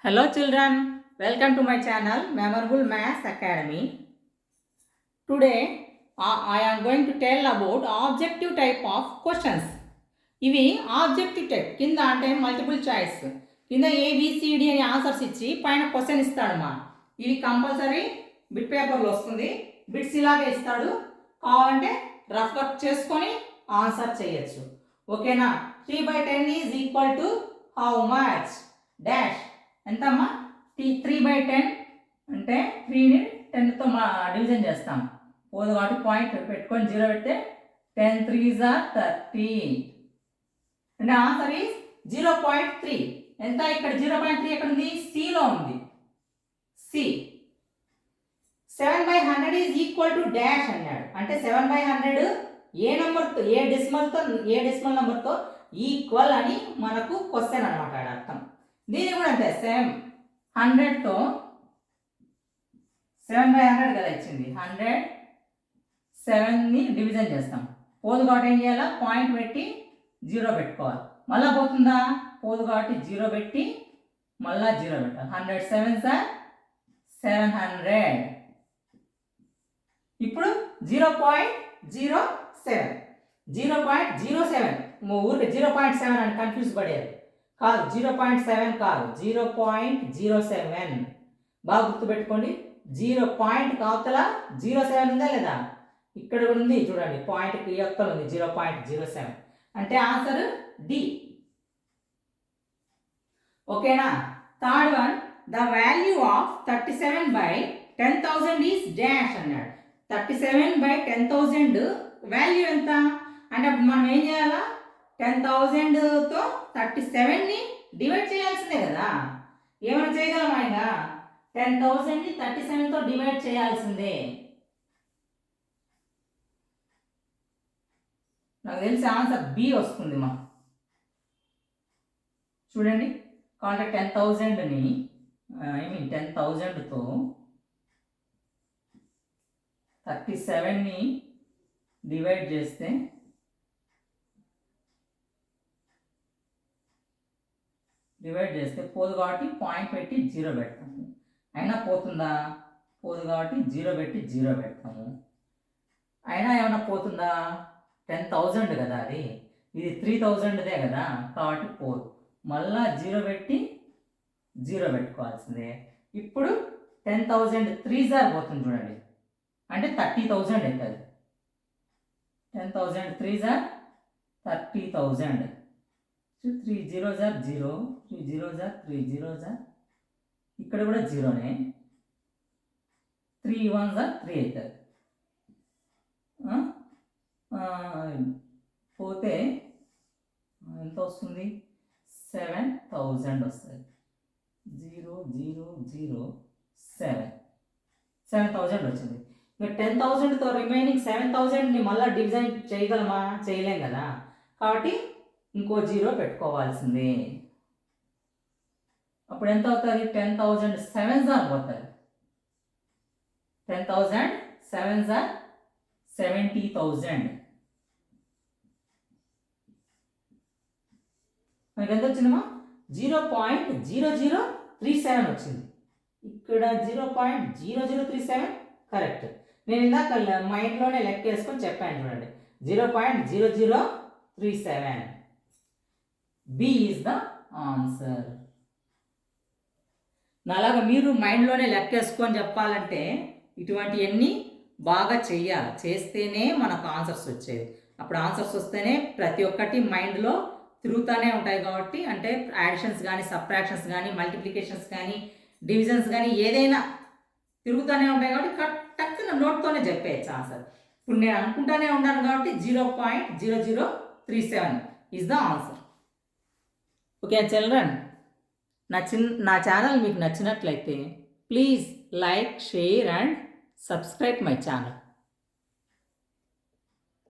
Hello children, welcome to my channel Memorable Maths Academy. Today I am going to tell about objective type of questions. ఇవి objective type కింద అంటే multiple choice కింద A B C D అని answers ఇచ్చి పైన question ఇస్తాడమ్మా. ఇవి compulsory bit పేపర్లో వస్తుంది. బిట్స్ ఇలాగే ఇస్తాడు, కావాలంటే రఫ్ వర్క్ చేసుకొని ఆన్సర్ చేయొచ్చు. ఓకేనా? 3/10 is equal to how much dash ఎంతమ్మా? 3/10 అంటే 3ని 10తో డివిజన్ చేస్తాం. పోదు కాబట్టి పాయింట్ పెట్టుకొని 0 పెడితే 10 3s are 30 అంటే ఆన్సర్ ఈజ్ 0.3. ఎంత ఇక్కడ 0.3 ఎక్కడ ఉంది? సిలో ఉంది. C 7/100 is equal to dash అన్నాడు. అంటే 7/100 ఏ నెంబర్తో ఏ డెసిమల్ నెంబర్తో ఈక్వల్ అని మనకు క్వశ్చన్ అనమాట అర్థం. దీన్ని కూడా అంతే, 100తో 7/100 కదా ఇచ్చింది. 100 7ని డివిజన్ చేస్తాం. పోదు కాబట్టి ఏం చేయాలా? పాయింట్ పెట్టి 0 పెట్టుకోవాలి. మళ్ళీ పోతుందా? పోదు కాబట్టి 0 పెట్టి మళ్ళీ 0 పెట్టాలి. 100 7s are 700. ఇప్పుడు 0.07 ఊరికి 0.7 అని కన్ఫ్యూజ్ పడేది కాదు. 0.7 కాదు, 0.07. బాగా గుర్తుపెట్టుకోండి. 0 పాయింట్ అవతల 07 ఉందా లేదా? ఇక్కడ కూడా ఉంది చూడండి, పాయింట్కి అవతల ఉంది 0.07. అంటే ఆన్సర్ డి. ఓకేనా? Third one, the value of 37/10,000 is dash అన్నాడు. 37/10,000 వాల్యూ ఎంత అంటే అప్పుడు మనం ఏం చేయాలా? 10,000తో 37ని డివైడ్ చేయాల్సిందే కదా. ఏమైనా చేయగలం ఆయన? 10,000ని 37తో డివైడ్ చేయాల్సిందే. నాకు తెలిసి ఆన్సర్ బి వస్తుంది మా. చూడండి, కాబట్టి 10,000ని 10,000తో 37ని డివైడ్ చేస్తే పోదు కాబట్టి పాయింట్ పెట్టి 0 పెడతాము. అయినా పోతుందా? పోదు కాబట్టి 0 పెట్టి 0 పెడతాము. అయినా ఏమైనా పోతుందా? 10,000 కదా అది, ఇది 3,000దే కదా, కాబట్టి పోదు. మళ్ళా 0 పెట్టి 0 పెట్టుకోవాల్సిందే. ఇప్పుడు 10,000 3s are పోతుంది చూడండి, అంటే 30,000 అవుతుంది. 10,000 3s are 30,000. 3 zeros are 0, 3 zeros are 3 zeros are ఇక్కడ కూడా 0నే. 3 1s are 3 అవుతుంది. పోతే ఎంత వస్తుంది? 7,000 వస్తుంది. 0 0 0 7 7,000 వచ్చింది. ఇంకా 10,000తో రిమైనింగ్ 7,000ని మళ్ళీ డివిజన్ చేయగలమా? చేయలేం కదా, కాబట్టి ఇంకో 0 పెట్టుకోవాల్సిందే. అప్పుడు ఎంత అవుతుంది? 10,000 7s are పోతుంది. 10,000 7s are 70,000. మనకి ఎంత వచ్చిందమ్మా? 0.0037 వచ్చింది. ఇక్కడ 0.0037 కరెక్ట్. నేను ఇందాక మైండ్లోనే లెక్క వేసుకొని చెప్పాను చూడండి, 0.0037. B is the answer. అలాగా మీరు మైండ్లోనే లెక్కేసుకొని చెప్పాలంటే ఇటువంటివన్నీ బాగా చెయ్యాలి. చేస్తేనే మనకు ఆన్సర్స్ వచ్చేది. అప్పుడు ఆన్సర్స్ వస్తేనే ప్రతి ఒక్కటి మైండ్లో తిరుగుతూనే ఉంటాయి. కాబట్టి అంటే యాడిషన్స్ కానీ, సబ్ట్రాక్షన్స్ కానీ, మల్టిప్లికేషన్స్ కానీ, డివిజన్స్ కానీ ఏదైనా తిరుగుతూనే ఉంటాయి. కాబట్టి టక్కున నోట్తోనే చెప్పేయచ్చు ఆన్సర్. ఇప్పుడు నేను అనుకుంటానే ఉన్నాను కాబట్టి 0.0037 is the answer. Okay children, నా ఛానల్ మీకు నచ్చినట్లయితే please like, share and subscribe my channel.